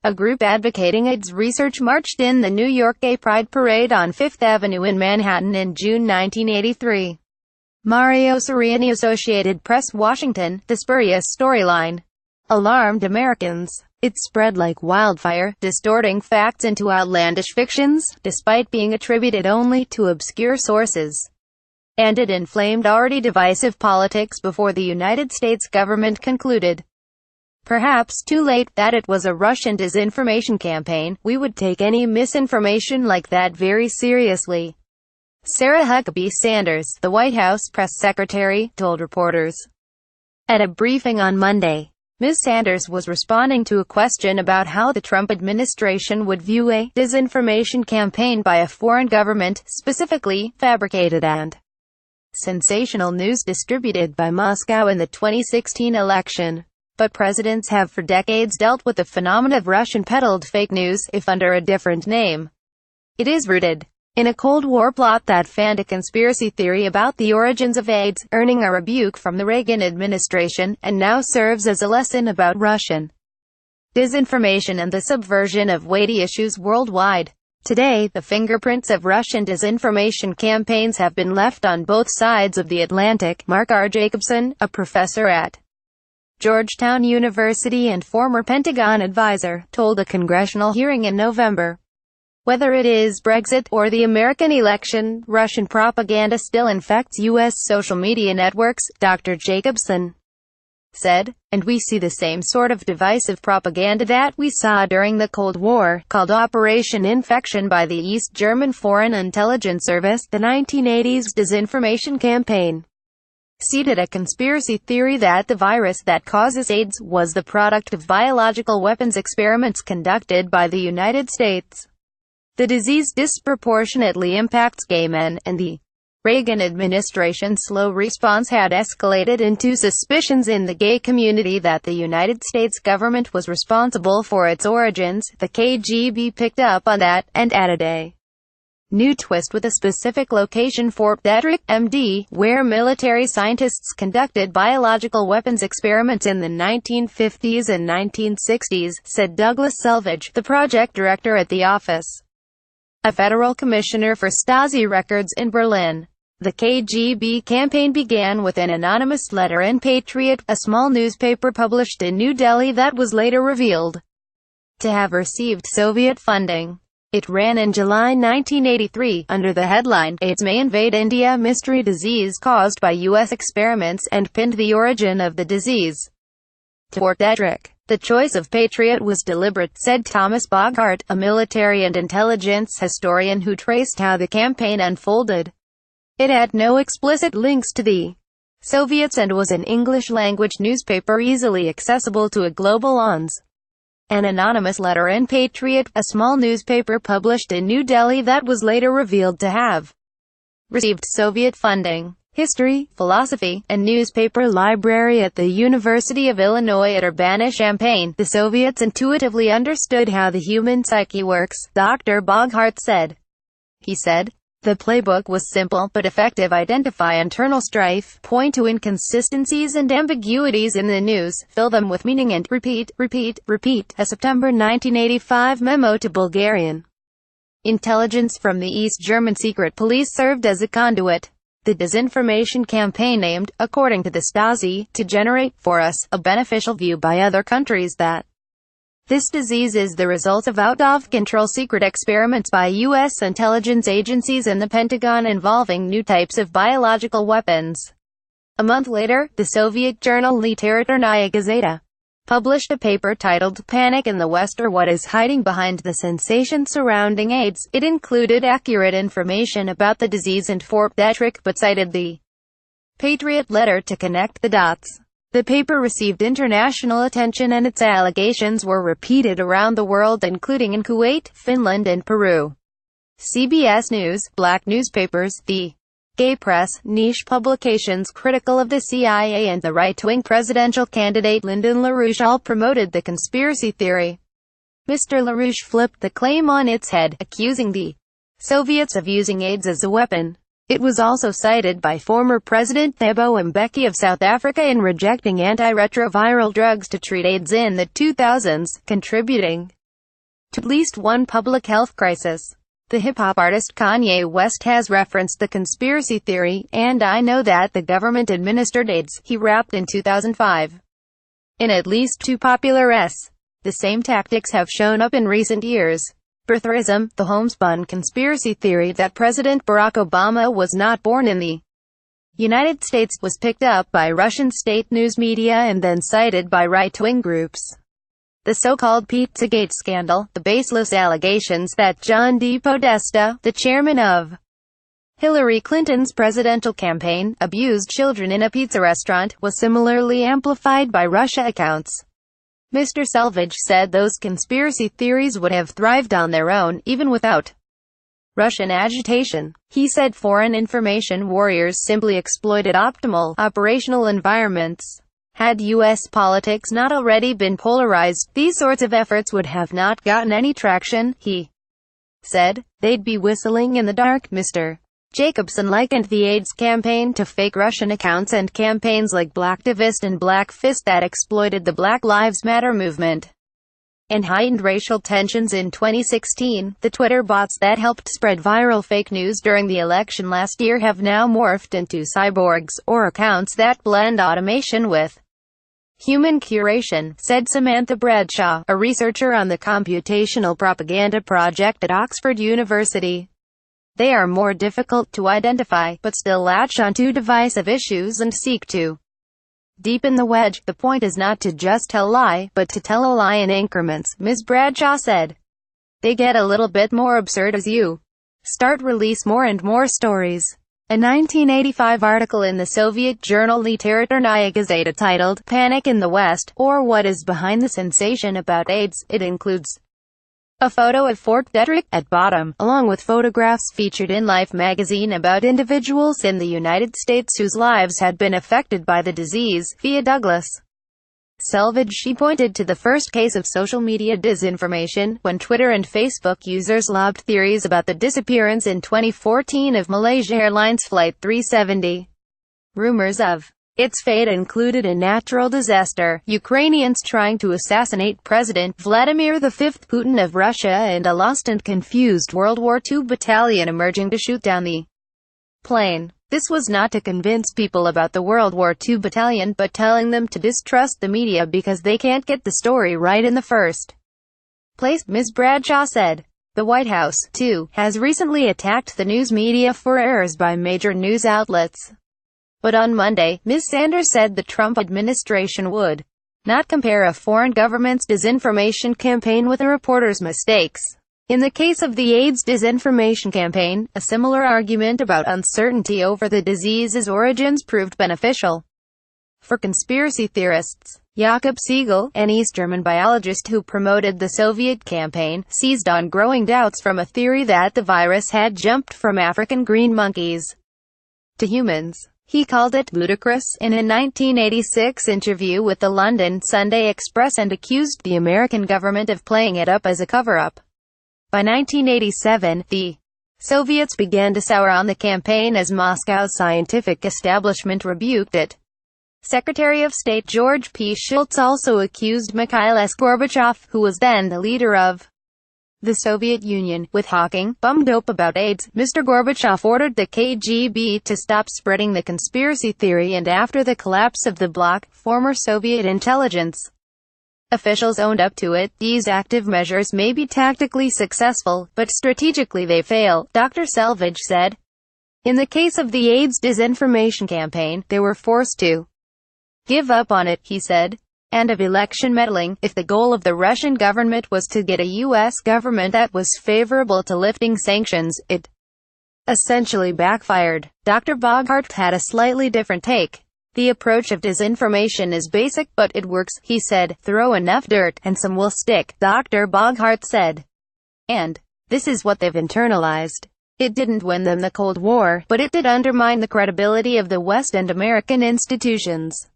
A group advocating AIDS research marched in the New York Gay Pride Parade on Fifth Avenue in Manhattan in June 1983. SurianiAssociated Press Washington, the spurious storyline alarmed Americans. It spread like wildfire, distorting facts into outlandish fictions, despite being attributed only to obscure sources. And it inflamed already divisive politics before the United States government concluded, perhaps too late, that it was a Russian disinformation campaign. We would take any misinformation like that very seriously. Sarah Huckabee Sanders, the White House press secretary, told reporters at a briefing on Monday. Ms. Sanders was responding to a question about how the Trump administration would view a disinformation campaign by a foreign government, specifically, fabricated and sensational news distributed by Moscow in the 2016 election. But presidents have for decades dealt with the phenomenon of Russian-peddled fake news, if under a different name. It is rooted in a Cold War plot that fanned a conspiracy theory about the origins of AIDS, earning a rebuke from the Reagan administration, and now serves as a lesson about Russian disinformation and the subversion of weighty issues worldwide. Today, the fingerprints of Russian disinformation campaigns have been left on both sides of the Atlantic. Mark R. Jacobson, a professor at Georgetown University and former Pentagon advisor, told a congressional hearing in November. Whether it is Brexit or the American election, Russian propaganda still infects U.S. social media networks, Dr. Jacobson said, and we see the same sort of divisive propaganda that we saw during the Cold War, called Operation Infection by the East German Foreign Intelligence Service, the 1980s disinformation campaign seeded a conspiracy theory that the virus that causes AIDS was the product of biological weapons experiments conducted by the United States. The disease disproportionately impacts gay men, and the Reagan administration's slow response had escalated into suspicions in the gay community that the United States government was responsible for its origins. The KGB picked up on that, and added a new twist with a specific location for Patriot, MD, where military scientists conducted biological weapons experiments in the 1950s and 1960s, said Douglas Selvage, the project director at the office a federal commissioner for Stasi records in Berlin. The KGB campaign began with an anonymous letter in Patriot, a small newspaper published in New Delhi that was later revealed to have received Soviet funding. It ran in July 1983, under the headline, AIDS May Invade India, Mystery Disease Caused by U.S. Experiments, and pinned the origin of the disease to Fort Detrick. The choice of Patriot was deliberate, said Thomas Boghart, a military and intelligence historian who traced how the campaign unfolded. It had no explicit links to the Soviets and was an English-language newspaper easily accessible to a global audience. An anonymous letter in Patriot, a small newspaper published in New Delhi that was later revealed to have received Soviet funding. History, philosophy, and newspaper library at the University of Illinois at Urbana-Champaign. The Soviets intuitively understood how the human psyche works, Dr. Boghart said. He said, the playbook was simple but effective: identify internal strife, point to inconsistencies and ambiguities in the news, fill them with meaning and repeat, repeat, repeat. A September 1985 memo to Bulgarian intelligence from the East German secret police served as a conduit. The disinformation campaign aimed, according to the Stasi, to generate, for us, a beneficial view by other countries that this disease is the result of out-of-control secret experiments by U.S. intelligence agencies and the Pentagon involving new types of biological weapons. A month later, the Soviet journal Literaturnaya Gazeta published a paper titled Panic in the West, or What is Hiding Behind the Sensation Surrounding AIDS. It included accurate information about the disease and Fort Detrick, but cited the Patriot letter to connect the dots. The paper received international attention and its allegations were repeated around the world, including in Kuwait, Finland and Peru. CBS News, black newspapers, the gay press, niche publications critical of the CIA and the right-wing presidential candidate Lyndon LaRouche all promoted the conspiracy theory. Mr. LaRouche flipped the claim on its head, accusing the Soviets of using AIDS as a weapon. It was also cited by former President Thabo Mbeki of South Africa in rejecting antiretroviral drugs to treat AIDS in the 2000s, contributing to at least one public health crisis. The hip-hop artist Kanye West has referenced the conspiracy theory, "And I know that the government administered AIDS," he rapped in 2005. In at least two popular the same tactics have shown up in recent years. Birtherism, the homespun conspiracy theory that President Barack Obama was not born in the United States, was picked up by Russian state news media and then cited by right-wing groups. The so-called Pizzagate scandal, the baseless allegations that John D. Podesta, the chairman of Hillary Clinton's presidential campaign, abused children in a pizza restaurant, was similarly amplified by Russia accounts. Mr. Selvage said those conspiracy theories would have thrived on their own, even without Russian agitation. He said foreign information warriors simply exploited optimal operational environments. Had U.S. politics not already been polarized, these sorts of efforts would have not gotten any traction, he said. They'd be whistling in the dark. Mr. Jacobson likened the AIDS campaign to fake Russian accounts and campaigns like Blacktivist and Black Fist that exploited the Black Lives Matter movement and heightened racial tensions in 2016. The Twitter bots that helped spread viral fake news during the election last year have now morphed into cyborgs, or accounts that blend automation with human curation, said Samantha Bradshaw, a researcher on the Computational Propaganda Project at Oxford University. They are more difficult to identify, but still latch onto divisive issues and seek to deepen the wedge. The point is not to just tell a lie, but to tell a lie in increments, Ms. Bradshaw said. They get a little bit more absurd as you start release more and more stories. A 1985 article in the Soviet journal Literaturnaya Gazeta titled, "Panic in the West, or What is Behind the Sensation About AIDS?" It includes a photo of Fort Detrick at bottom, along with photographs featured in Life magazine about individuals in the United States whose lives had been affected by the disease, via Douglas Selvage. She pointed to the first case of social media disinformation, when Twitter and Facebook users lobbed theories about the disappearance in 2014 of Malaysia Airlines Flight 370. Rumors of its fate included a natural disaster, Ukrainians trying to assassinate President Vladimir V Putin of Russia, and a lost and confused World War II battalion emerging to shoot down the plane. This was not to convince people about the World War II battalion, but telling them to distrust the media because they can't get the story right in the first place, Ms. Bradshaw said. The White House, too, has recently attacked the news media for errors by major news outlets. But on Monday, Ms. Sanders said the Trump administration would not compare a foreign government's disinformation campaign with a reporter's mistakes. In the case of the AIDS disinformation campaign, a similar argument about uncertainty over the disease's origins proved beneficial for conspiracy theorists. Jakob Siegel, an East German biologist who promoted the Soviet campaign, seized on growing doubts from a theory that the virus had jumped from African green monkeys to humans. He called it ludicrous in a 1986 interview with the London Sunday Express and accused the American government of playing it up as a cover-up. By 1987, the Soviets began to sour on the campaign as Moscow's scientific establishment rebuked it. Secretary of State George P. Shultz also accused Mikhail S. Gorbachev, who was then the leader of the Soviet Union, with hawking bum dope about AIDS. Mr. Gorbachev ordered the KGB to stop spreading the conspiracy theory, and after the collapse of the bloc, former Soviet intelligence officials owned up to it. These active measures may be tactically successful, but strategically they fail, Dr. Selvage said. In the case of the AIDS disinformation campaign, they were forced to give up on it, he said. And of election meddling, if the goal of the Russian government was to get a U.S. government that was favorable to lifting sanctions, it essentially backfired. Dr. Boghart had a slightly different take. The approach of disinformation is basic, but it works, he said. Throw enough dirt, and some will stick, Dr. Boghart said. And this is what they've internalized. It didn't win them the Cold War, but it did undermine the credibility of the West and American institutions.